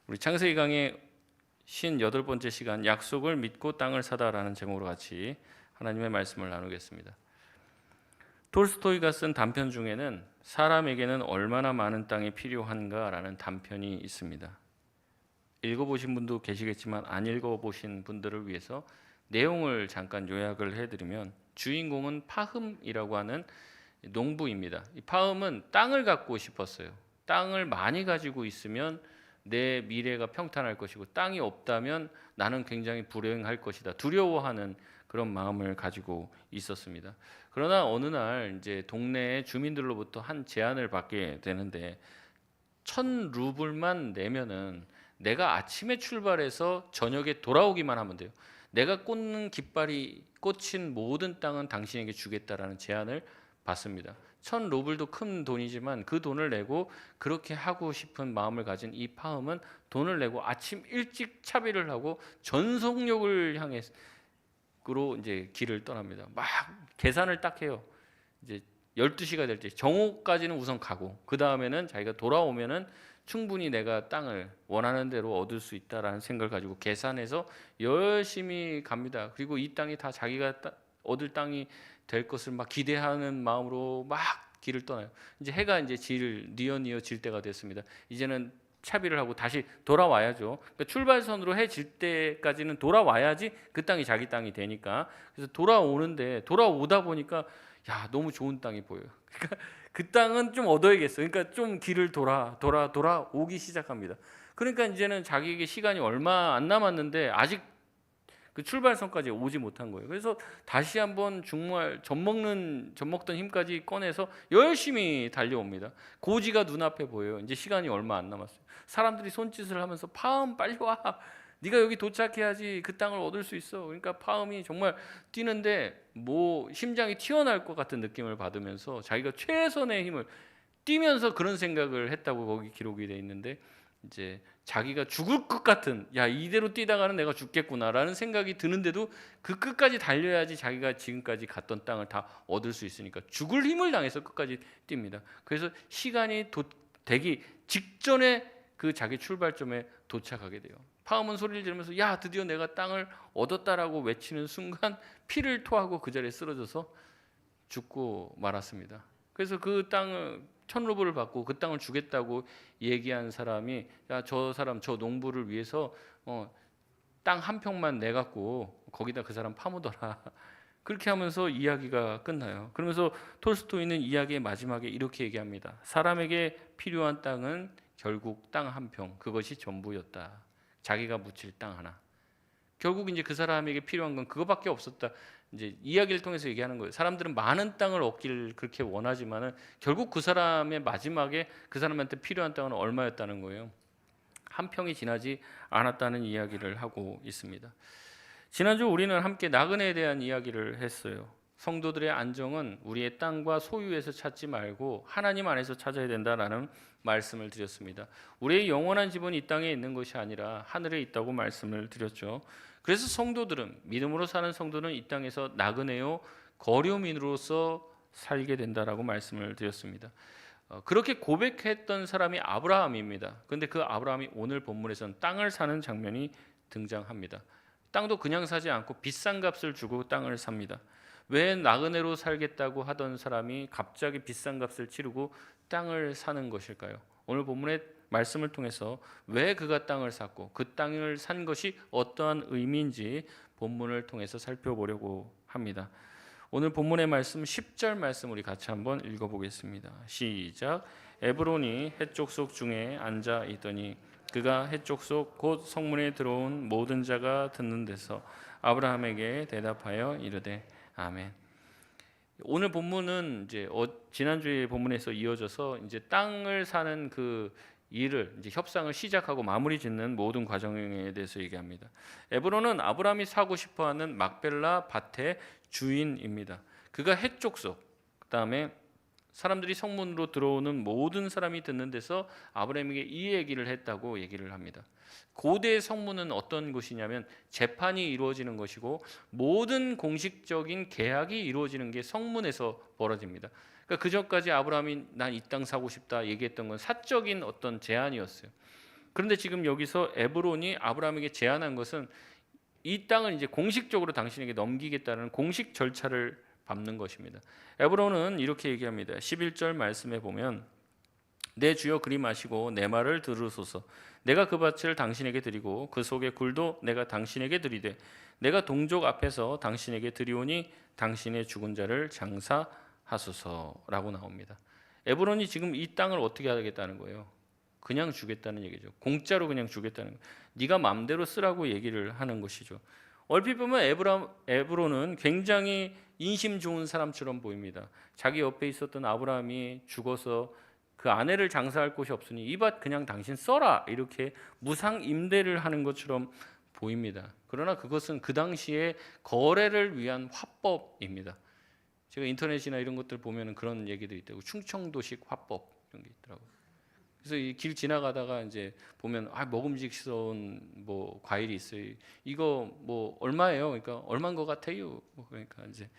우리 창세기 강의 58번째 시간, 약속을 믿고 땅을 사다라는 제목으로 같이 하나님의 말씀을 나누겠습니다. 톨스토이가 쓴 단편 중에는 사람에게는 얼마나 많은 땅이 필요한가라는 단편이 있습니다. 읽어보신 분도 계시겠지만 안 읽어보신 분들을 위해서 내용을 잠깐 요약을 해드리면, 주인공은 파흠이라고 하는 농부입니다. 이 파흠은 땅을 갖고 싶었어요. 땅을 많이 가지고 있으면 내 미래가 평탄할 것이고, 땅이 없다면 나는 굉장히 불행할 것이다, 두려워하는 그런 마음을 가지고 있었습니다. 그러나 어느 날 이제 동네 주민들로부터 한 제안을 받게 되는데, 1,000루블만 내면은 내가 아침에 출발해서 저녁에 돌아오기만 하면 돼요. 내가 꽂는 깃발이 꽂힌 모든 땅은 당신에게 주겠다라는 제안을 받습니다. 1,000루블도 큰 돈이지만 그 돈을 내고 그렇게 하고 싶은 마음을 가진 이 파음은 돈을 내고 아침 일찍 차비를 하고 전속력을 향해로 이제 길을 떠납니다. 막 계산을 딱 해요. 이제 12시가 될 때 정오까지는 우선 가고, 그 다음에는 자기가 돌아오면은 충분히 내가 땅을 원하는 대로 얻을 수 있다라는 생각을 가지고 계산해서 열심히 갑니다. 그리고 이 땅이 다 자기가 얻을 땅이 될 것을 막 기대하는 마음으로 막 길을 떠나요. 이제 해가 이제 뉘어 질 때가 됐습니다. 이제는 차비를 하고 다시 돌아와야죠. 그러니까 출발선으로 해 질 때까지는 돌아와야지 그 땅이 자기 땅이 되니까. 그래서 돌아오다 보니까 야, 너무 좋은 땅이 보여요. 그러니까 그 땅은 좀 얻어야겠어. 그러니까 좀 길을 돌아오기 시작합니다. 그러니까 이제는 자기에게 시간이 얼마 안 남았는데 아직 그 출발선까지 오지 못한 거예요. 그래서 다시 한번 정말 젖 먹던 힘까지 꺼내서 열심히 달려옵니다. 고지가 눈앞에 보여요. 이제 시간이 얼마 안 남았어요. 사람들이 손짓을 하면서 파음 빨리 와. 네가 여기 도착해야지 그 땅을 얻을 수 있어. 그러니까 파음이 정말 뛰는데 뭐 심장이 튀어나올 것 같은 느낌을 받으면서 자기가 최선의 힘을 뛰면서 그런 생각을 했다고 거기 기록이 돼 있는데, 이제 자기가 죽을 것 같은, 야, 이대로 뛰다가는 내가 죽겠구나라는 생각이 드는데도 그 끝까지 달려야지 자기가 지금까지 갔던 땅을 다 얻을 수 있으니까 죽을 힘을 당해서 끝까지 뜁니다. 그래서 시간이 되기 직전에 그 자기 출발점에 도착하게 돼요. 파음은 소리를 지르면서 야, 드디어 내가 땅을 얻었다라고 외치는 순간 피를 토하고 그 자리에 쓰러져서 죽고 말았습니다. 그래서 그 땅을 1,000루블을 받고 그 땅을 주겠다고 얘기한 사람이, 야, 저 사람 저 농부를 위해서 땅 한 평만 내갖고 거기다 그 사람 파묻어라. 그렇게 하면서 이야기가 끝나요. 그러면서 톨스토이는 이야기의 마지막에 이렇게 얘기합니다. 사람에게 필요한 땅은 결국 땅 한 평, 그것이 전부였다. 자기가 묻힐 땅 하나. 결국 이제 그 사람에게 필요한 건 그거밖에 없었다. 이제 이야기를 통해서 얘기하는 거예요. 사람들은 많은 땅을 얻기를 그렇게 원하지만은 결국 그 사람의 마지막에 그 사람한테 필요한 땅은 얼마였다는 거예요. 한 평이 지나지 않았다는 이야기를 하고 있습니다. 지난주 우리는 함께 나그네에 대한 이야기를 했어요. 성도들의 안정은 우리의 땅과 소유에서 찾지 말고 하나님 안에서 찾아야 된다라는 말씀을 드렸습니다. 우리의 영원한 집은 이 땅에 있는 것이 아니라 하늘에 있다고 말씀을 드렸죠. 그래서 성도들은, 믿음으로 사는 성도는 이 땅에서 나그네요 거류민으로서 살게 된다라고 말씀을 드렸습니다. 그렇게 고백했던 사람이 아브라함입니다. 그런데 그 아브라함이 오늘 본문에서는 땅을 사는 장면이 등장합니다. 땅도 그냥 사지 않고 비싼 값을 주고 땅을 삽니다. 왜 나그네로 살겠다고 하던 사람이 갑자기 비싼 값을 치르고 땅을 사는 것일까요? 오늘 본문의 말씀을 통해서 왜 그가 땅을 샀고 그 땅을 산 것이 어떠한 의미인지 본문을 통해서 살펴보려고 합니다. 오늘 본문의 말씀 10절 말씀 우리 같이 한번 읽어보겠습니다. 시작. 에브론이 해쪽 속 중에 앉아 있더니 그가 해쪽 속 곧 성문에 들어온 모든 자가 듣는 데서 아브라함에게 대답하여 이르되 아멘. 오늘 본문은 이제 지난주의 본문에서 이어져서 이제 땅을 사는 그 일을, 이제 협상을 시작하고 마무리 짓는 모든 과정에 대해서 얘기합니다. 에브론은 아브라함이 사고 싶어하는 막벨라 밭의 주인입니다. 그가 해쪽 속, 그다음에 사람들이 성문으로 들어오는 모든 사람이 듣는 데서 아브라함에게 이 얘기를 했다고 얘기를 합니다. 고대 성문은 어떤 곳이냐면 재판이 이루어지는 것이고 모든 공식적인 계약이 이루어지는 게 성문에서 벌어집니다. 그러니까 그전까지 아브라함이 난 이 땅 사고 싶다 얘기했던 건 사적인 어떤 제안이었어요. 그런데 지금 여기서 에브론이 아브라함에게 제안한 것은 이 땅을 이제 공식적으로 당신에게 넘기겠다는 공식 절차를 밟는 것입니다. 에브론은 이렇게 얘기합니다. 11절 말씀에 보면 내 주여 그리 마시고 내 말을 들으소서. 내가 그 밭을 당신에게 드리고 그 속의 굴도 내가 당신에게 드리되 내가 동족 앞에서 당신에게 드리오니 당신의 죽은 자를 장사하소서라고 나옵니다. 에브론이 지금 이 땅을 어떻게 하겠다는 거예요? 그냥 주겠다는 얘기죠. 공짜로 그냥 주겠다는 거예요. 네가 마음대로 쓰라고 얘기를 하는 것이죠. 얼핏 보면 에브론은 굉장히 인심 좋은 사람처럼 보입니다. 자기 옆에 있었던 아브라함이 죽어서 그 아내를 장사할 곳이 없으니 이 밭 그냥 당신 써라 이렇게 무상 임대를 하는 것처럼 보입니다. 그러나 그것은 그 당시에 거래를 위한 화법입니다. 제가 인터넷이나 이런 것들 보면 그런 얘기들이 있다고 충청도식 화법 이런 게 있더라고요. 그래서 이 길 지나가다가 이제 보면 먹음직스러운 뭐 과일이 있어요. 이거 뭐 얼마예요? 그러니까 얼마인 것 같아요. 뭐 그러니까 이제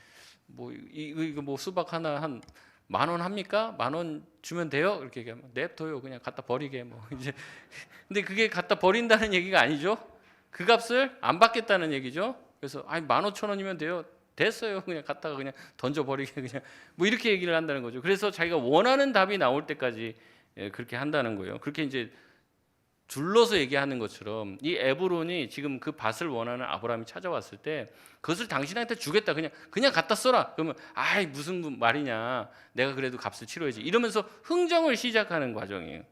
뭐 이거 뭐 수박 하나 한 10,000원 합니까? 10,000원 주면 돼요? 이렇게 얘기하면 냅둬요. 그냥 갖다 버리게 뭐 이제. 근데 그게 갖다 버린다는 얘기가 아니죠. 그 값을 안 받겠다는 얘기죠. 그래서 15,000원이면 돼요. 됐어요. 그냥 갖다가 그냥 던져 버리게 그냥 뭐 이렇게 얘기를 한다는 거죠. 그래서 자기가 원하는 답이 나올 때까지 그렇게 한다는 거예요. 그렇게 이제 둘러서 얘기하는 것처럼 이 에브론이 지금 그 밭을 원하는 아브라함이 찾아왔을 때 그것을 당신한테 주겠다 그냥 갖다 써라. 그러면 무슨 말이냐, 내가 그래도 값을 치러야지 이러면서 흥정을 시작하는 과정이에요.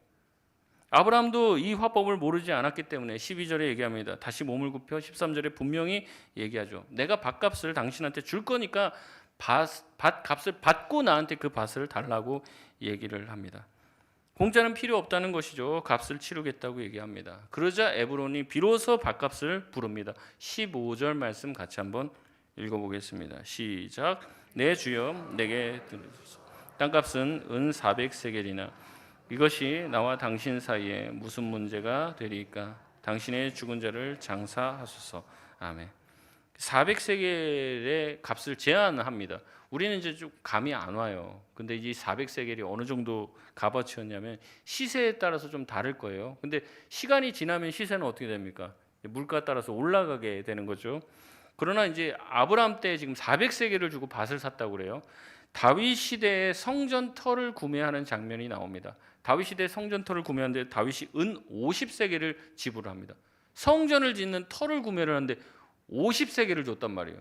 아브라함도 이 화법을 모르지 않았기 때문에 12절에 얘기합니다. 다시 몸을 굽혀 13절에 분명히 얘기하죠. 내가 밭값을 당신한테 줄 거니까 밭값을 받고 나한테 그 밭을 달라고 얘기를 합니다. 공짜는 필요 없다는 것이죠. 값을 치르겠다고 얘기합니다. 그러자 에브론이 비로소 밭값을 부릅니다. 15절 말씀 같이 한번 읽어보겠습니다. 시작. 내 주여 내게 들으소서. 땅값은 은 400세겔이나 이것이 나와 당신 사이에 무슨 문제가 되리까? 당신의 죽은 자를 장사하소서. 아멘. 400세겔의 값을 제한합니다. 우리는 이제 좀 감이 안 와요. 근데 이 400세겔이 어느 정도 값어치였냐면 시세에 따라서 좀 다를 거예요. 근데 시간이 지나면 시세는 어떻게 됩니까? 물가 따라서 올라가게 되는 거죠. 그러나 이제 아브라함 때 지금 400세겔을 주고 밭을 샀다고 그래요. 다윗 시대의 성전터를 구매하는 장면이 나옵니다. 다윗 시대 성전터를 구매하는데 다윗이 은 50세겔을 지불합니다. 성전을 짓는 터를 구매를 하는데 50세겔을 줬단 말이에요.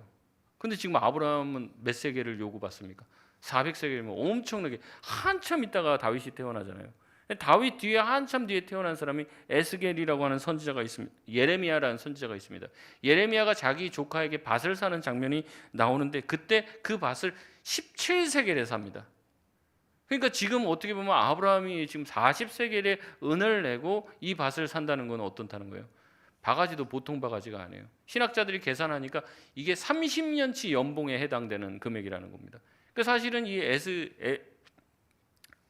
근데 지금 아브라함은 몇 세겔을 요구받습니까? 400세겔이면 엄청나게 한참 있다가 다윗이 태어나잖아요. 다윗 뒤에 한참 뒤에 태어난 사람이 에스겔이라고 하는 선지자가 있습니다. 예레미야라는 선지자가 있습니다. 예레미야가 자기 조카에게 밭을 사는 장면이 나오는데 그때 그 밭을 17세겔에 삽니다. 그러니까 지금 어떻게 보면 아브라함이 지금 40세겔의 은을 내고 이 밭을 산다는 건 어떻다는 거예요? 바가지도 보통 바가지가 아니에요. 신학자들이 계산하니까 이게 30년치 연봉에 해당되는 금액이라는 겁니다. 그 사실은 이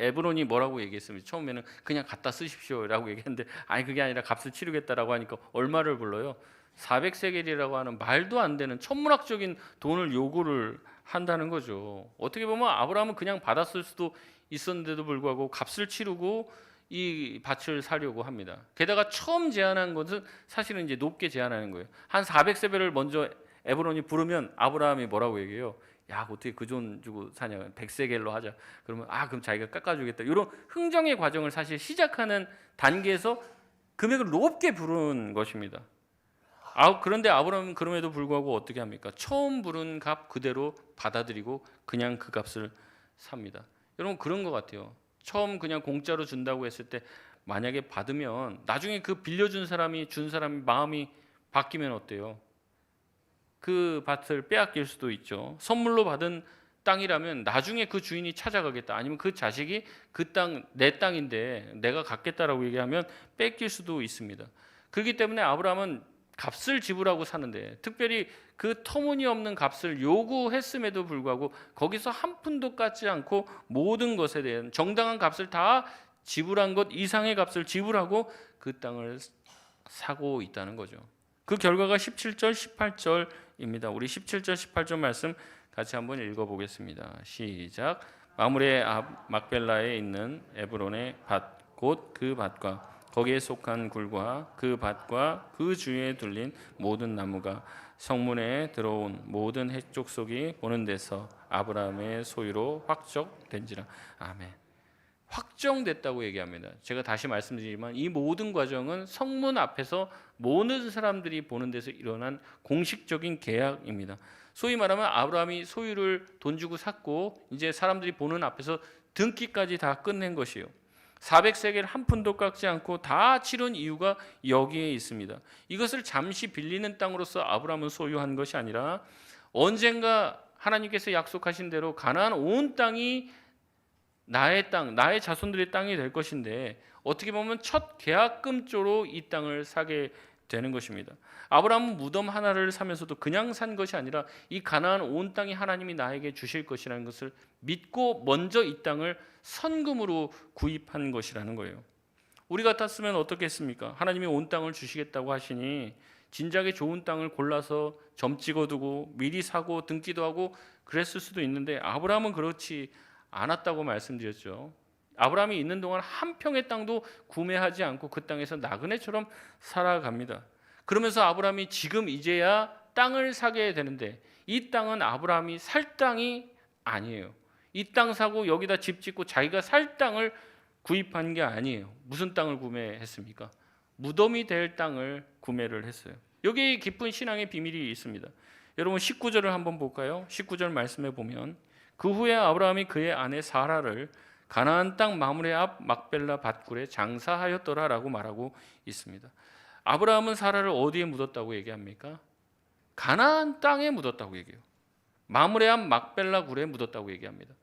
에브론이 뭐라고 얘기했습니까? 처음에는 그냥 갖다 쓰십시오라고 얘기했는데 그게 아니라 값을 치르겠다라고 하니까 얼마를 불러요? 400세겔이라고 하는 말도 안 되는 천문학적인 돈을 요구를 한다는 거죠. 어떻게 보면 아브라함은 그냥 받았을 수도 있었는데도 불구하고 값을 치르고 이 밭을 사려고 합니다. 게다가 처음 제안한 것은 사실은 이제 높게 제안하는 거예요. 한 400세벨을 먼저 에브론이 부르면 아브라함이 뭐라고 얘기해요? 야, 어떻게 그 돈 주고 사냐? 100세겔로 하자. 그러면 그럼 자기가 깎아주겠다. 이런 흥정의 과정을 사실 시작하는 단계에서 금액을 높게 부른 것입니다. 그런데 아브라함은 그럼에도 불구하고 어떻게 합니까? 처음 부른 값 그대로 받아들이고 그냥 그 값을 삽니다. 여러분 그런 것 같아요. 처음 그냥 공짜로 준다고 했을 때 만약에 받으면 나중에 그 빌려준 사람이 준 사람이 마음이 바뀌면 어때요? 그 밭을 빼앗길 수도 있죠. 선물로 받은 땅이라면 나중에 그 주인이 찾아가겠다. 아니면 그 자식이 그 땅 내 땅인데 내가 갖겠다라고 얘기하면 뺏길 수도 있습니다. 그렇기 때문에 아브라함은 값을 지불하고 사는데 특별히 그 터무니없는 값을 요구했음에도 불구하고 거기서 한 푼도 깎지 않고 모든 것에 대한 정당한 값을 다 지불한 것 이상의 값을 지불하고 그 땅을 사고 있다는 거죠. 그 결과가 17절, 18절입니다. 우리 17절, 18절 말씀 같이 한번 읽어보겠습니다. 시작. 마므레 앞 막벨라에 있는 에브론의 밭 곧 그 밭과 거기에 속한 굴과 그 밭과 그 주위에 둘린 모든 나무가 성문에 들어온 모든 해족속이 보는 데서 아브라함의 소유로 확정된지라. 아멘. 확정됐다고 얘기합니다. 제가 다시 말씀드리지만 이 모든 과정은 성문 앞에서 모든 사람들이 보는 데서 일어난 공식적인 계약입니다. 소위 말하면 아브라함이 소유를 돈 주고 샀고 이제 사람들이 보는 앞에서 등기까지 다 끝낸 것이에요. 400세겔 한 푼도 깎지 않고 다 치른 이유가 여기에 있습니다. 이것을 잠시 빌리는 땅으로서 아브라함은 소유한 것이 아니라 언젠가 하나님께서 약속하신 대로 가나안 온 땅이 나의 땅, 나의 자손들의 땅이 될 것인데 어떻게 보면 첫 계약금조로 이 땅을 사게 되는 것입니다. 아브라함은 무덤 하나를 사면서도 그냥 산 것이 아니라 이 가나안 온 땅이 하나님이 나에게 주실 것이라는 것을 믿고 먼저 이 땅을 선금으로 구입한 것이라는 거예요. 우리 같았으면 어떻겠습니까? 하나님이 온 땅을 주시겠다고 하시니 진작에 좋은 땅을 골라서 점 찍어두고 미리 사고 등기도 하고 그랬을 수도 있는데 아브라함은 그렇지 않았다고 말씀드렸죠. 아브라함이 있는 동안 한 평의 땅도 구매하지 않고 그 땅에서 나그네처럼 살아갑니다. 그러면서 아브라함이 지금 이제야 땅을 사게 되는데 이 땅은 아브라함이 살 땅이 아니에요. 이 땅 사고 여기다 집 짓고 자기가 살 땅을 구입한 게 아니에요. 무슨 땅을 구매했습니까? 무덤이 될 땅을 구매를 했어요. 여기에 깊은 신앙의 비밀이 있습니다. 여러분 19절을 한번 볼까요? 19절 말씀해 보면 그 후에 아브라함이 그의 아내 사라를 가나안 땅 마므레 앞 막벨라 밭굴에 장사하였더라라고 말하고 있습니다. 아브라함은 사라를 어디에 묻었다고 얘기합니까? 가나안 땅에 묻었다고 얘기해요. 마므레 앞 막벨라 굴에 묻었다고 얘기합니다.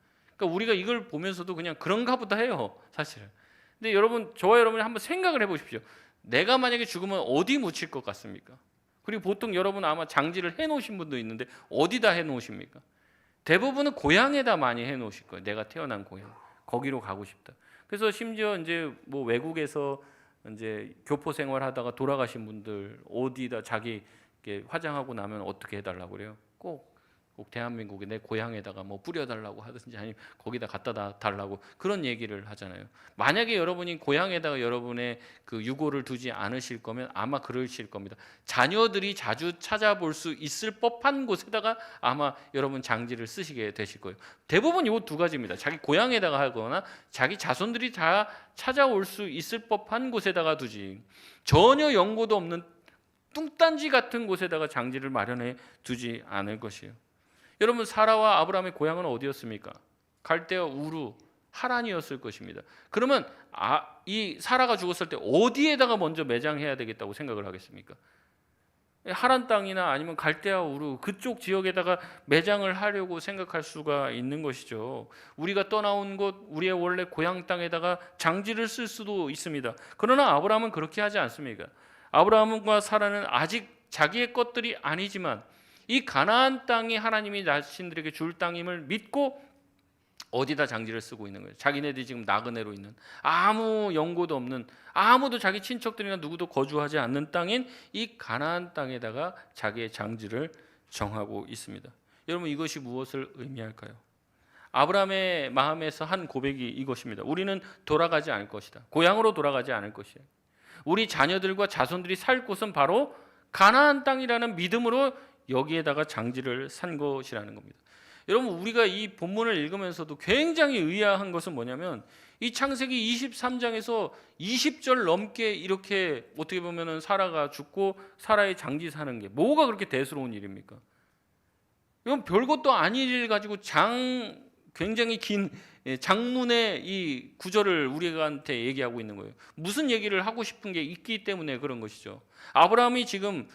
그러니까 우리가 이걸 보면서도 그냥 그런가 보다 해요, 사실은. 근데 여러분, 저와 여러분이 한번 생각을 해보십시오. 내가 만약에 죽으면 어디 묻힐 것 같습니까? 그리고 보통 여러분 아마 장지를 해놓으신 분도 있는데 어디다 해놓으십니까? 대부분은 고향에다 많이 해놓으실 거예요. 내가 태어난 고향, 거기로 가고 싶다. 그래서 심지어 이제 뭐 외국에서 이제 교포 생활하다가 돌아가신 분들 어디다 자기 화장하고 나면 어떻게 해달라고 그래요? 꼭 대한민국에 내 고향에다가 뭐 뿌려달라고 하든지 아니면 거기다 갖다 달라고 그런 얘기를 하잖아요. 만약에 여러분이 고향에다가 여러분의 그 유고를 두지 않으실 거면 아마 그러실 겁니다. 자녀들이 자주 찾아볼 수 있을 법한 곳에다가 아마 여러분 장지를 쓰시게 되실 거예요. 대부분 이 두 가지입니다. 자기 고향에다가 하거나 자기 자손들이 다 찾아올 수 있을 법한 곳에다가 두지 전혀 연고도 없는 뚱딴지 같은 곳에다가 장지를 마련해 두지 않을 것이에요. 여러분 사라와 아브라함의 고향은 어디였습니까? 갈대아 우루 하란이었을 것입니다. 그러면 이 사라가 죽었을 때 어디에다가 먼저 매장해야 되겠다고 생각을 하겠습니까? 하란 땅이나 아니면 갈대아 우루 그쪽 지역에다가 매장을 하려고 생각할 수가 있는 것이죠. 우리가 떠나온 곳 우리의 원래 고향 땅에다가 장지를 쓸 수도 있습니다. 그러나 아브라함은 그렇게 하지 않습니다. 아브라함과 사라는 아직 자기의 것들이 아니지만 이 가나안 땅이 하나님이 자신들에게 줄 땅임을 믿고 어디다 장지를 쓰고 있는 거예요. 자기네들이 지금 나그네로 있는 아무 연고도 없는 아무도 자기 친척들이나 누구도 거주하지 않는 땅인 이 가나안 땅에다가 자기의 장지를 정하고 있습니다. 여러분 이것이 무엇을 의미할까요? 아브라함의 마음에서 한 고백이 이것입니다. 우리는 돌아가지 않을 것이다. 고향으로 돌아가지 않을 것이에요. 우리 자녀들과 자손들이 살 곳은 바로 가나안 땅이라는 믿음으로 여기에다가 장지를 산 것이라는 겁니다. 여러분 우리가 이 본문을 읽으면서도 굉장히 의아한 것은 뭐냐면 이 창세기 23장에서 20절 넘게 이렇게 어떻게 보면은 사라가 죽고 사라의 장지 사는 게 뭐가 그렇게 대수로운 일입니까? 이건 별것도 아닌 일 가지고 굉장히 긴 장문의 이 구절을 우리한테 얘기하고 있는 거예요. 무슨 얘기를 하고 싶은 게 있기 때문에 그런 것이죠. 아브라함이 지금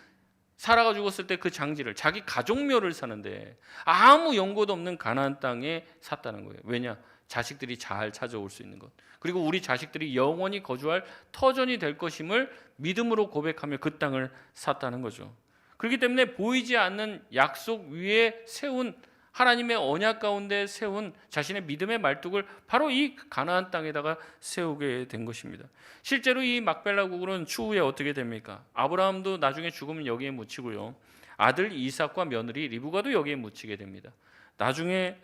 사라가 죽었을 때 그 장지를 자기 가족묘를 사는데 아무 연고도 없는 가나안 땅에 샀다는 거예요. 왜냐? 자식들이 잘 찾아올 수 있는 것, 그리고 우리 자식들이 영원히 거주할 터전이 될 것임을 믿음으로 고백하며 그 땅을 샀다는 거죠. 그렇기 때문에 보이지 않는 약속 위에 세운 하나님의 언약 가운데 세운 자신의 믿음의 말뚝을 바로 이 가나안 땅에다가 세우게 된 것입니다. 실제로 이 막벨라 굴은 추후에 어떻게 됩니까? 아브라함도 나중에 죽으면 여기에 묻히고요. 아들 이삭과 며느리 리브가도 여기에 묻히게 됩니다. 나중에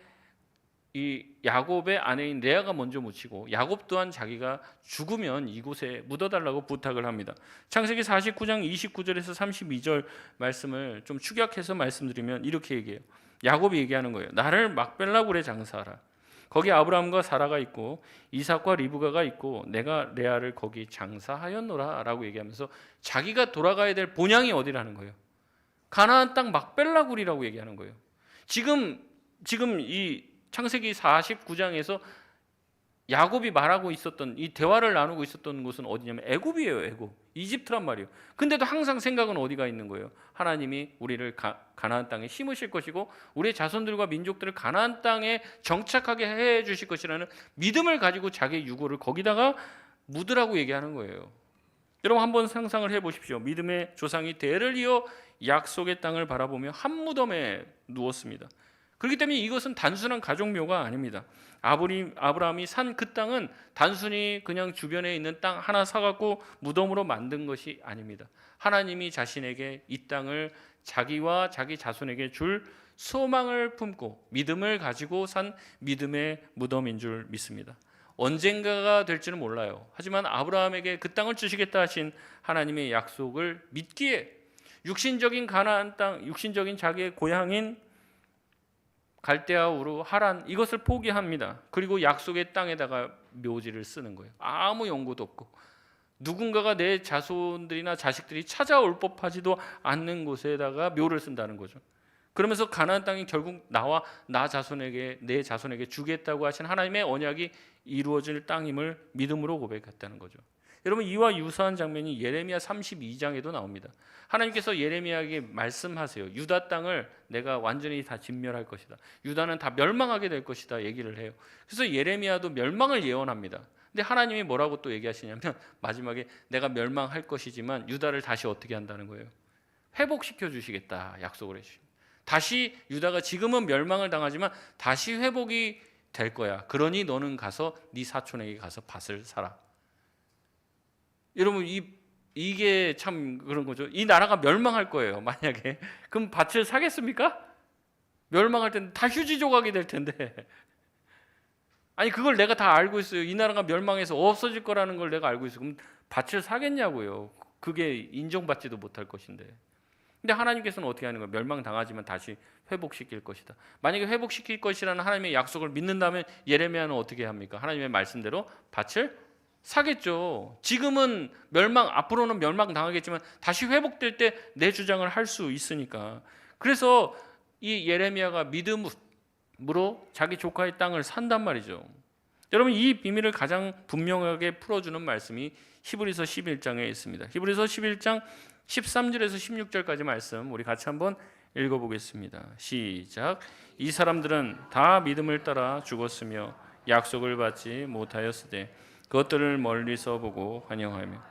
이 야곱의 아내인 레아가 먼저 묻히고 야곱 또한 자기가 죽으면 이곳에 묻어달라고 부탁을 합니다. 창세기 49장 29절에서 32절 말씀을 좀 축약해서 말씀드리면 이렇게 얘기해요. 야곱이 얘기하는 거예요. 나를 막벨라 굴에 장사하라. 거기 아브라함과 사라가 있고 이삭과 리브가가 있고 내가 레아를 거기 장사하였노라 라고 얘기하면서 자기가 돌아가야 될 본향이 어디라는 거예요. 가나안 땅 막벨라 굴이라고 얘기하는 거예요. 지금 이 창세기 49장에서 야곱이 말하고 있었던 이 대화를 나누고 있었던 곳은 어디냐면 애굽이에요. 애굽. 이집트란 말이에요. 근데도 항상 생각은 어디가 있는 거예요? 하나님이 우리를 가나안 땅에 심으실 것이고 우리의 자손들과 민족들을 가나안 땅에 정착하게 해 주실 것이라는 믿음을 가지고 자기의 유고를 거기다가 묻으라고 얘기하는 거예요. 여러분 한번 상상을 해 보십시오. 믿음의 조상이 대를 이어 약속의 땅을 바라보며 한 무덤에 누웠습니다. 그렇기 때문에 이것은 단순한 가족묘가 아닙니다. 아브라함이 산 그 땅은 단순히 그냥 주변에 있는 땅 하나 사갖고 무덤으로 만든 것이 아닙니다. 하나님이 자신에게 이 땅을 자기와 자기 자손에게 줄 소망을 품고 믿음을 가지고 산 믿음의 무덤인 줄 믿습니다. 언젠가가 될지는 몰라요. 하지만 아브라함에게 그 땅을 주시겠다 하신 하나님의 약속을 믿기에 육신적인 가나안 땅, 육신적인 자기의 고향인 갈대아 우르 하란 이것을 포기합니다. 그리고 약속의 땅에다가 묘지를 쓰는 거예요. 아무 연고도 없고 누군가가 내 자손들이나 자식들이 찾아올 법하지도 않는 곳에다가 묘를 쓴다는 거죠. 그러면서 가나안 땅이 결국 나와 나 자손에게 내 자손에게 주겠다고 하신 하나님의 언약이 이루어질 땅임을 믿음으로 고백했다는 거죠. 여러분 이와 유사한 장면이 예레미야 32장에도 나옵니다. 하나님께서 예레미야에게 말씀하세요. 유다 땅을 내가 완전히 다 진멸할 것이다. 유다는 다 멸망하게 될 것이다 얘기를 해요. 그래서 예레미야도 멸망을 예언합니다. 근데 하나님이 뭐라고 또 얘기하시냐면 마지막에 내가 멸망할 것이지만 유다를 다시 어떻게 한다는 거예요. 회복시켜 주시겠다 약속을 해주십니다. 다시 유다가 지금은 멸망을 당하지만 다시 회복이 될 거야. 그러니 너는 가서 네 사촌에게 가서 밭을 사라. 여러분 이게 참 그런 거죠. 이 나라가 멸망할 거예요. 만약에 그럼 밭을 사겠습니까? 멸망할 때는 다 휴지 조각이 될 텐데. 아니 그걸 내가 다 알고 있어요. 이 나라가 멸망해서 없어질 거라는 걸 내가 알고 있어요. 그럼 밭을 사겠냐고요. 그게 인정받지도 못할 것인데. 근데 하나님께서는 어떻게 하는 거예요? 멸망당하지만 다시 회복시킬 것이다. 만약에 회복시킬 것이라는 하나님의 약속을 믿는다면 예레미야는 어떻게 합니까? 하나님의 말씀대로 밭을 사겠죠. 지금은 앞으로는 멸망당하겠지만 다시 회복될 때 내 주장을 할 수 있으니까. 그래서 이 예레미야가 믿음으로 자기 조카의 땅을 산단 말이죠. 여러분 이 비밀을 가장 분명하게 풀어주는 말씀이 히브리서 11장에 있습니다. 히브리서 11장 13절에서 16절까지 말씀 우리 같이 한번 읽어보겠습니다. 시작. 이 사람들은 다 믿음을 따라 죽었으며 약속을 받지 못하였으되 그것들을 멀리서 보고 환영하며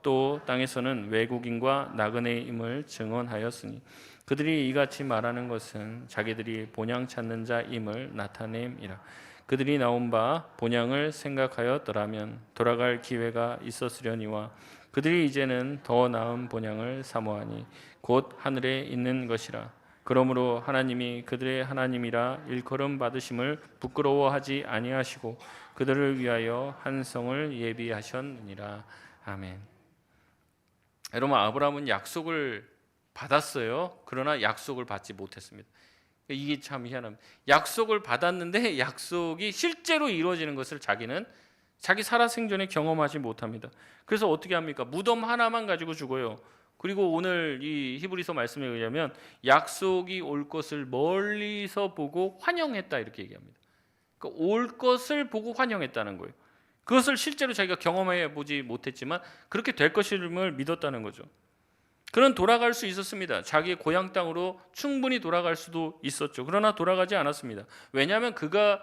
또 땅에서는 외국인과 나그네임을 증언하였으니 그들이 이같이 말하는 것은 자기들이 본향 찾는 자임을 나타냄이라. 그들이 나온 바 본향을 생각하였더라면 돌아갈 기회가 있었으려니와 그들이 이제는 더 나은 본향을 사모하니 곧 하늘에 있는 것이라. 그러므로 하나님이 그들의 하나님이라 일컬음 받으심을 부끄러워하지 아니하시고 그들을 위하여 한 성을 예비하셨느니라. 아멘. 여러분 아브라함은 약속을 받았어요. 그러나 약속을 받지 못했습니다. 이게 참 희한합니다. 약속을 받았는데 약속이 실제로 이루어지는 것을 자기는 자기 살아생전에 경험하지 못합니다. 그래서 어떻게 합니까? 무덤 하나만 가지고 죽어요. 그리고 오늘 이 히브리서 말씀에 의하면 약속이 올 것을 멀리서 보고 환영했다 이렇게 얘기합니다. 그러니까 올 것을 보고 환영했다는 거예요. 그것을 실제로 자기가 경험해 보지 못했지만 그렇게 될 것임을 믿었다는 거죠. 그는 돌아갈 수 있었습니다. 자기의 고향 땅으로 충분히 돌아갈 수도 있었죠. 그러나 돌아가지 않았습니다. 왜냐하면 그가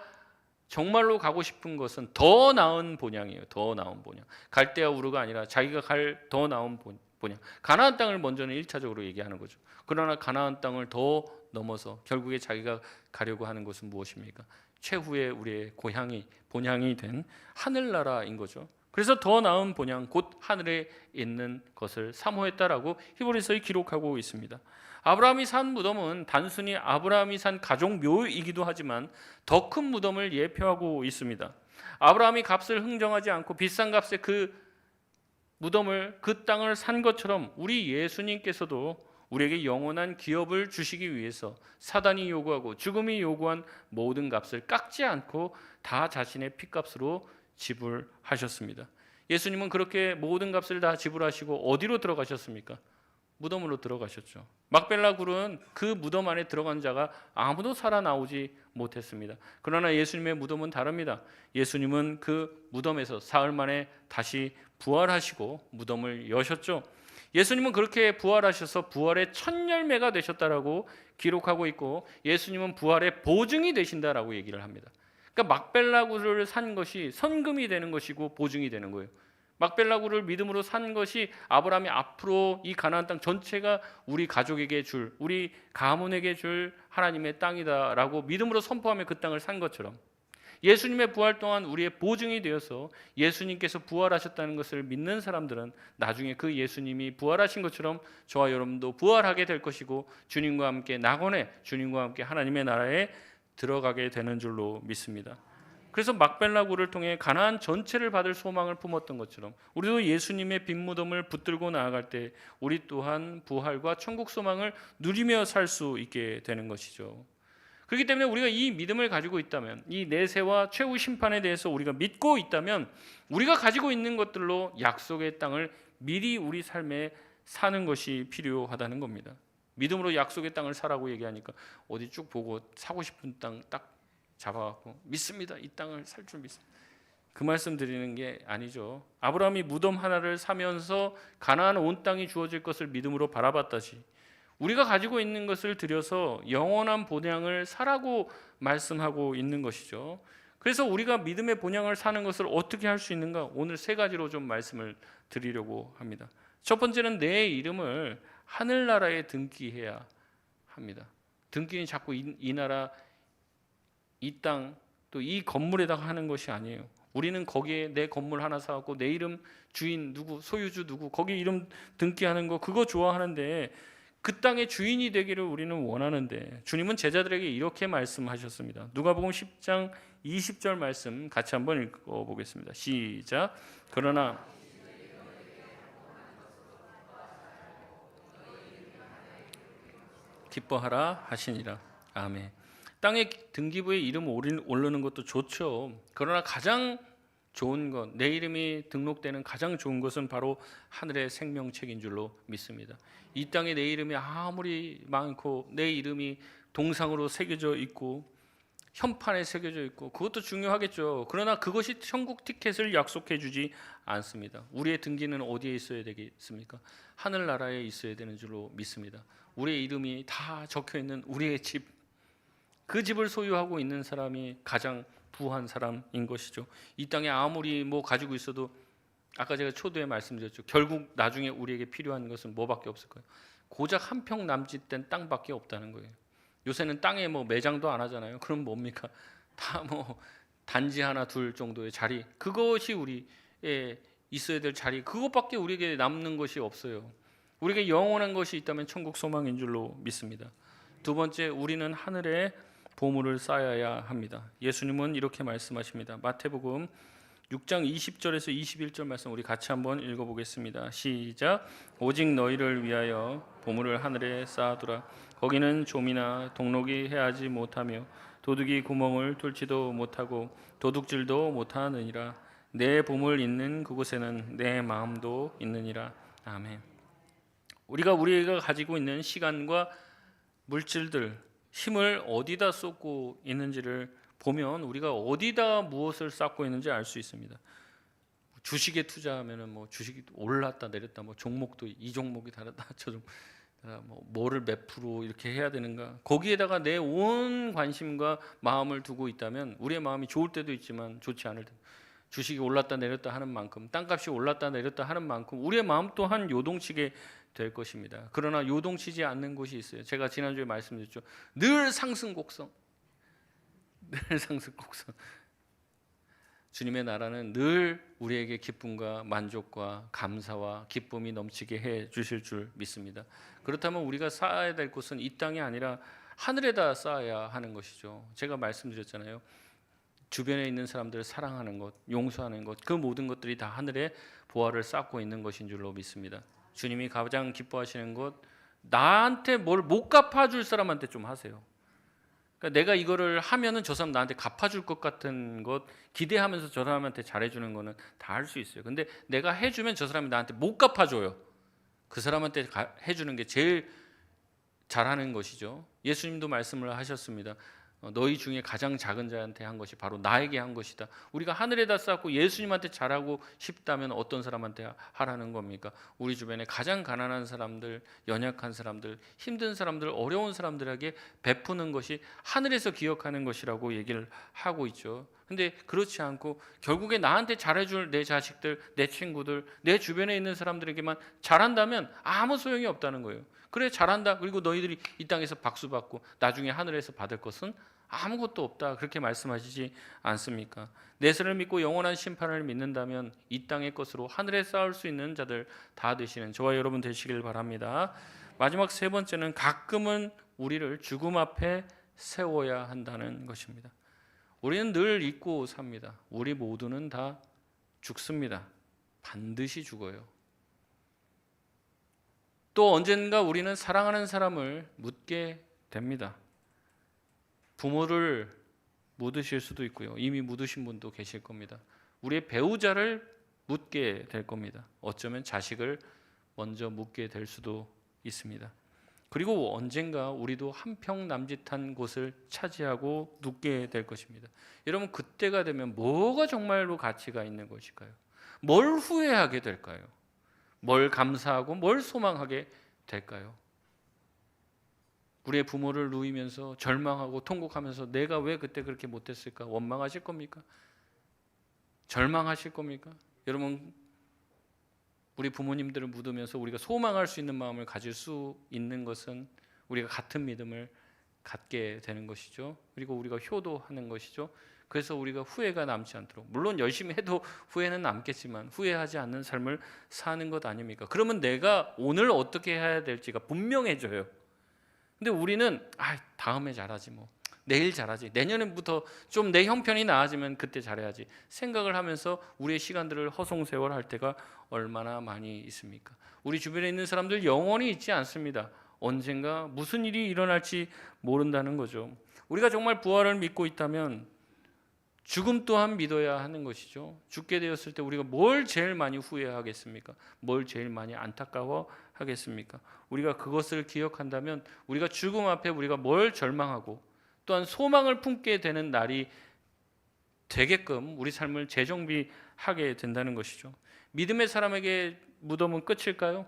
정말로 가고 싶은 것은 더 나은 본향이에요. 더 나은 본향. 갈대아 우르가 아니라 자기가 갈 더 나은 본향. 가나안 땅을 먼저는 1차적으로 얘기하는 거죠. 그러나 가나안 땅을 더 넘어서 결국에 자기가 가려고 하는 것은 무엇입니까? 최후의 우리의 고향이 본향이 된 하늘나라인 거죠. 그래서 더 나은 본향 곧 하늘에 있는 것을 사모했다라고 히브리서에 기록하고 있습니다. 아브라함이 산 무덤은 단순히 아브라함이 산 가족 묘이기도 하지만 더 큰 무덤을 예표하고 있습니다. 아브라함이 값을 흥정하지 않고 비싼 값에 그 무덤을, 그 땅을 산 것처럼 우리 예수님께서도 우리에게 영원한 기업을 주시기 위해서 사단이 요구하고 죽음이 요구한 모든 값을 깎지 않고 다 자신의 피값으로 지불하셨습니다. 예수님은 그렇게 모든 값을 다 지불하시고 어디로 들어가셨습니까? 무덤으로 들어가셨죠. 막벨라 굴은 그 무덤 안에 들어간 자가 아무도 살아나오지 못했습니다. 그러나 예수님의 무덤은 다릅니다. 예수님은 그 무덤에서 사흘 만에 다시 부활하시고 무덤을 여셨죠. 예수님은 그렇게 부활하셔서 부활의 첫 열매가 되셨다라고 기록하고 있고, 예수님은 부활의 보증이 되신다라고 얘기를 합니다. 그러니까 막벨라굴을 산 것이 선금이 되는 것이고 보증이 되는 거예요. 막벨라굴을 믿음으로 산 것이 아브라함이 앞으로 이 가나안 땅 전체가 우리 가족에게 줄, 우리 가문에게 줄 하나님의 땅이다라고 믿음으로 선포하며 그 땅을 산 것처럼, 예수님의 부활 또한 우리의 보증이 되어서 예수님께서 부활하셨다는 것을 믿는 사람들은 나중에 그 예수님이 부활하신 것처럼 저와 여러분도 부활하게 될 것이고 주님과 함께 낙원에, 주님과 함께 하나님의 나라에 들어가게 되는 줄로 믿습니다. 그래서 막벨라굴을 통해 가나안 전체를 받을 소망을 품었던 것처럼 우리도 예수님의 빈 무덤을 붙들고 나아갈 때 우리 또한 부활과 천국 소망을 누리며 살 수 있게 되는 것이죠. 그렇기 때문에 우리가 이 믿음을 가지고 있다면, 이 내세와 최후 심판에 대해서 우리가 믿고 있다면, 우리가 가지고 있는 것들로 약속의 땅을 미리 우리 삶에 사는 것이 필요하다는 겁니다. 믿음으로 약속의 땅을 사라고 얘기하니까 어디 쭉 보고 사고 싶은 땅 딱 잡아갖고 믿습니다, 이 땅을 살 줄 믿습니다, 그 말씀 드리는 게 아니죠. 아브라함이 무덤 하나를 사면서 가나안 온 땅이 주어질 것을 믿음으로 바라봤다시 우리가 가지고 있는 것을 들여서 영원한 본향을 사라고 말씀하고 있는 것이죠. 그래서 우리가 믿음의 본향을 사는 것을 어떻게 할 수 있는가, 오늘 세 가지로 좀 말씀을 드리려고 합니다. 첫 번째는 내 이름을 하늘나라에 등기해야 합니다. 등기는 자꾸 이 나라, 이 땅, 또 이 건물에다가 하는 것이 아니에요. 우리는 거기에 내 건물 하나 사갖고 내 이름, 주인 누구, 소유주 누구, 거기 이름 등기하는 거 그거 좋아하는데, 그 땅의 주인이 되기를 우리는 원하는데, 주님은 제자들에게 이렇게 말씀하셨습니다. 누가복음 10장 20절 말씀 같이 한번 읽어보겠습니다. 시작. 그러나 기뻐하라 하시니라. 아멘. 땅의 등기부에 이름 오르는 것도 좋죠. 그러나 가장 좋은 것, 내 이름이 등록되는 가장 좋은 것은 바로 하늘의 생명책인 줄로 믿습니다. 이 땅에 내 이름이 아무리 많고 내 이름이 동상으로 새겨져 있고 현판에 새겨져 있고 그것도 중요하겠죠. 그러나 그것이 천국 티켓을 약속해 주지 않습니다. 우리의 등기는 어디에 있어야 되겠습니까? 하늘나라에 있어야 되는 줄로 믿습니다. 우리의 이름이 다 적혀 있는 우리의 집, 그 집을 소유하고 있는 사람이 가장 부한 사람인 것이죠. 이 땅에 아무리 뭐 가지고 있어도, 아까 제가 초두에 말씀드렸죠. 결국 나중에 우리에게 필요한 것은 뭐밖에 없을 거예요. 고작 한 평 남짓된 땅밖에 없다는 거예요. 요새는 땅에 뭐 매장도 안 하잖아요. 그럼 뭡니까? 다 뭐 단지 하나 둘 정도의 자리, 그것이 우리에 있어야 될 자리, 그것밖에 우리에게 남는 것이 없어요. 우리에게 영원한 것이 있다면 천국 소망인 줄로 믿습니다. 두 번째, 우리는 하늘에 보물을 쌓아야 합니다. 예수님은 이렇게 말씀하십니다. 마태복음 6장 20절에서 21절 말씀 우리 같이 한번 읽어보겠습니다. 시작. 오직 너희를 위하여 보물을 하늘에 쌓아두라. 거기는 좀이나 동록이 해하지 못하며 도둑이 구멍을 뚫지도 못하고 도둑질도 못하느니라. 내 보물 있는 그곳에는 내 마음도 있느니라. 아멘. 우리가 가지고 있는 시간과 물질들, 힘을 어디다 쏟고 있는지를 보면 우리가 어디다 무엇을 쌓고 있는지 알 수 있습니다. 주식에 투자하면은 뭐 주식이 올랐다 내렸다, 뭐 종목도 이 종목이 다르다 저 종목 뭐 뭐를 몇 프로 이렇게 해야 되는가, 거기에다가 내 온 관심과 마음을 두고 있다면 우리의 마음이 좋을 때도 있지만 좋지 않을 때, 주식이 올랐다 내렸다 하는 만큼, 땅값이 올랐다 내렸다 하는 만큼 우리의 마음 또한 요동치게 될 것입니다. 그러나 요동치지 않는 곳이 있어요. 제가 지난주에 말씀드렸죠. 늘 상승곡성, 늘 상승곡성. 주님의 나라는 늘 우리에게 기쁨과 만족과 감사와 기쁨이 넘치게 해 주실 줄 믿습니다. 그렇다면 우리가 쌓아야 될 곳은 이 땅이 아니라 하늘에다 쌓아야 하는 것이죠. 제가 말씀드렸잖아요. 주변에 있는 사람들을 사랑하는 것, 용서하는 것, 그 모든 것들이 다 하늘에 보화를 쌓고 있는 것인 줄로 믿습니다. 주님이 가장 기뻐하시는 것, 나한테 뭘 못 갚아줄 사람한테 좀 하세요. 그러니까 내가 이거를 하면은 저 사람 나한테 갚아줄 것 같은 것 기대하면서 저 사람한테 잘해주는 거는 다 할 수 있어요. 근데 내가 해주면 저 사람이 나한테 못 갚아줘요. 그 사람한테 해주는 게 제일 잘하는 것이죠. 예수님도 말씀을 하셨습니다. 너희 중에 가장 작은 자한테 한 것이 바로 나에게 한 것이다. 우리가 하늘에다 쌓고 예수님한테 잘하고 싶다면 어떤 사람한테 하라는 겁니까? 우리 주변에 가장 가난한 사람들, 연약한 사람들, 힘든 사람들, 어려운 사람들에게 베푸는 것이 하늘에서 기억하는 것이라고 얘기를 하고 있죠. 근데 그렇지 않고 결국에 나한테 잘해줄 내 자식들, 내 친구들, 내 주변에 있는 사람들에게만 잘한다면 아무 소용이 없다는 거예요. 그래 잘한다. 그리고 너희들이 이 땅에서 박수 받고 나중에 하늘에서 받을 것은 아무것도 없다. 그렇게 말씀하시지 않습니까? 내세를 믿고 영원한 심판을 믿는다면 이 땅의 것으로 하늘에 쌓을 수 있는 자들 다 되시는 저와 여러분 되시길 바랍니다. 마지막 세 번째는 가끔은 우리를 죽음 앞에 세워야 한다는 것입니다. 우리는 늘 잊고 삽니다. 우리 모두는 다 죽습니다. 반드시 죽어요. 또 언젠가 우리는 사랑하는 사람을 묻게 됩니다. 부모를 묻으실 수도 있고요. 이미 묻으신 분도 계실 겁니다. 우리의 배우자를 묻게 될 겁니다. 어쩌면 자식을 먼저 묻게 될 수도 있습니다. 그리고 언젠가 우리도 한평 남짓한 곳을 차지하고 눕게 될 것입니다. 여러분 그때가 되면 뭐가 정말로 가치가 있는 것일까요? 뭘 후회하게 될까요? 뭘 감사하고 뭘 소망하게 될까요? 우리의 부모를 누이면서 절망하고 통곡하면서 내가 왜 그때 그렇게 못했을까 원망하실 겁니까? 절망하실 겁니까? 여러분 우리 부모님들을 묻으면서 우리가 소망할 수 있는 마음을 가질 수 있는 것은 우리가 같은 믿음을 갖게 되는 것이죠. 그리고 우리가 효도하는 것이죠. 그래서 우리가 후회가 남지 않도록, 물론 열심히 해도 후회는 남겠지만 후회하지 않는 삶을 사는 것 아닙니까? 그러면 내가 오늘 어떻게 해야 될지가 분명해져요. 근데 우리는 다음에 잘하지 뭐, 내일 잘하지, 내년부터 좀 내 형편이 나아지면 그때 잘해야지 생각을 하면서 우리의 시간들을 허송세월할 때가 얼마나 많이 있습니까? 우리 주변에 있는 사람들 영원히 있지 않습니다. 언젠가 무슨 일이 일어날지 모른다는 거죠. 우리가 정말 부활을 믿고 있다면 죽음 또한 믿어야 하는 것이죠. 죽게 되었을 때 우리가 뭘 제일 많이 후회하겠습니까? 뭘 제일 많이 안타까워하겠습니까? 우리가 그것을 기억한다면 우리가 죽음 앞에 우리가 뭘 절망하고 또한 소망을 품게 되는 날이 되게끔 우리 삶을 재정비하게 된다는 것이죠. 믿음의 사람에게 무덤은 끝일까요?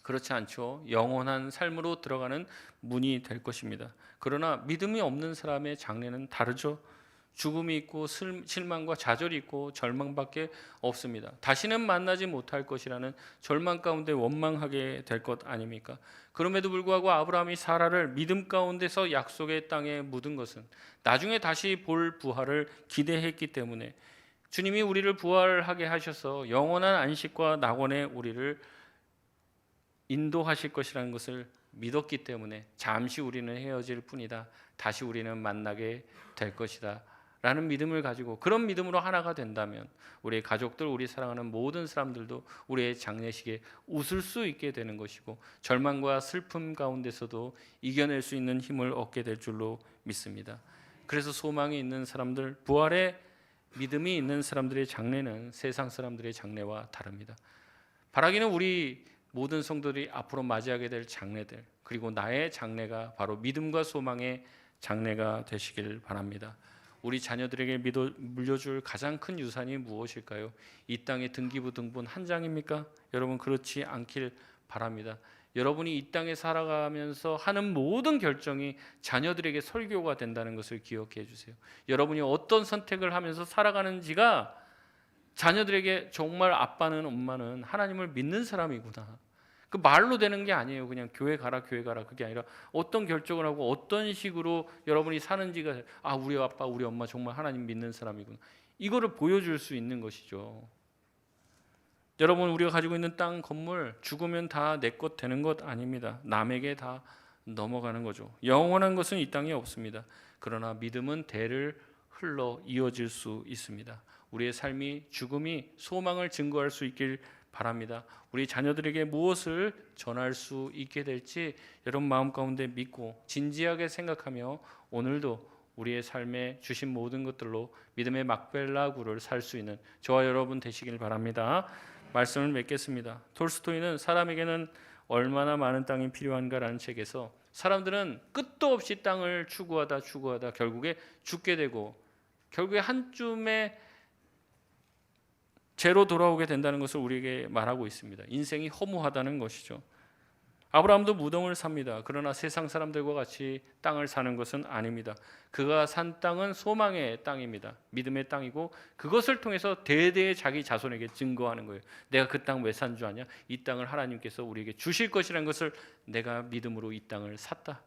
그렇지 않죠. 영원한 삶으로 들어가는 문이 될 것입니다. 그러나 믿음이 없는 사람의 장래는 다르죠. 죽음이 있고 실망과 좌절이 있고 절망밖에 없습니다. 다시는 만나지 못할 것이라는 절망 가운데 원망하게 될 것 아닙니까? 그럼에도 불구하고 아브라함이 사라를 믿음 가운데서 약속의 땅에 묻은 것은 나중에 다시 볼 부활을 기대했기 때문에 주님이 우리를 부활하게 하셔서 영원한 안식과 낙원에 우리를 인도하실 것이라는 것을 믿었기 때문에 잠시 우리는 헤어질 뿐이다. 다시 우리는 만나게 될 것이다. 라는 믿음을 가지고 그런 믿음으로 하나가 된다면 우리의 가족들, 우리 사랑하는 모든 사람들도 우리의 장례식에 웃을 수 있게 되는 것이고 절망과 슬픔 가운데서도 이겨낼 수 있는 힘을 얻게 될 줄로 믿습니다. 그래서 소망이 있는 사람들, 부활의 믿음이 있는 사람들의 장례는 세상 사람들의 장례와 다릅니다. 바라기는 우리 모든 성도들이 앞으로 맞이하게 될 장례들, 그리고 나의 장례가 바로 믿음과 소망의 장례가 되시길 바랍니다. 우리 자녀들에게 물려줄 가장 큰 유산이 무엇일까요? 이 땅의 등기부 등본 한 장입니까? 여러분 그렇지 않길 바랍니다. 여러분이 이 땅에 살아가면서 하는 모든 결정이 자녀들에게 설교가 된다는 것을 기억해 주세요. 여러분이 어떤 선택을 하면서 살아가는지가 자녀들에게 정말 아빠는 엄마는 하나님을 믿는 사람이구나, 그 말로 되는 게 아니에요. 그냥 교회 가라 그게 아니라 어떤 결정을 하고 어떤 식으로 여러분이 사는지가 우리 아빠 우리 엄마 정말 하나님 믿는 사람이구나, 이거를 보여줄 수 있는 것이죠. 여러분, 우리가 가지고 있는 땅, 건물 죽으면 다 내 것 되는 것 아닙니다. 남에게 다 넘어가는 거죠. 영원한 것은 이 땅에 없습니다. 그러나 믿음은 대를 흘러 이어질 수 있습니다. 우리의 삶이, 죽음이 소망을 증거할 수 있길 바랍니다. 우리 자녀들에게 무엇을 전할 수 있게 될지 여러분 마음 가운데 믿고 진지하게 생각하며 오늘도 우리의 삶에 주신 모든 것들로 믿음의 막벨라구를 살 수 있는 저와 여러분 되시길 바랍니다. 말씀을 맺겠습니다. 톨스토이는 사람에게는 얼마나 많은 땅이 필요한가라는 책에서 사람들은 끝도 없이 땅을 추구하다 결국에 죽게 되고 결국에 한쯤에 죄로 돌아오게 된다는 것을 우리에게 말하고 있습니다. 인생이 허무하다는 것이죠. 아브라함도 무덤을 삽니다. 그러나 세상 사람들과 같이 땅을 사는 것은 아닙니다. 그가 산 땅은 소망의 땅입니다. 믿음의 땅이고 그것을 통해서 대대의 자기 자손에게 증거하는 거예요. 내가 그 땅 왜 산 줄 아냐? 이 땅을 하나님께서 우리에게 주실 것이라는 것을 내가 믿음으로 이 땅을 샀다.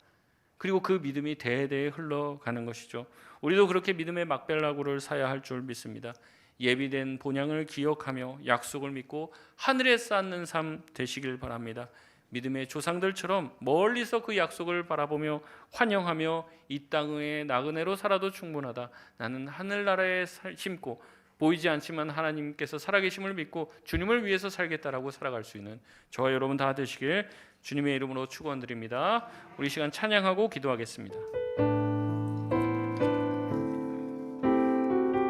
그리고 그 믿음이 대대에 흘러가는 것이죠. 우리도 그렇게 믿음의 막벨라구를 사야 할 줄 믿습니다. 예비된 본향을 기억하며 약속을 믿고 하늘에 쌓는 삶 되시길 바랍니다. 믿음의 조상들처럼 멀리서 그 약속을 바라보며 환영하며 이 땅의 나그네로 살아도 충분하다. 나는 하늘나라에 심고 보이지 않지만 하나님께서 살아계심을 믿고 주님을 위해서 살겠다라고 살아갈 수 있는 저와 여러분 다 되시길 주님의 이름으로 축원드립니다. 우리 시간 찬양하고 기도하겠습니다.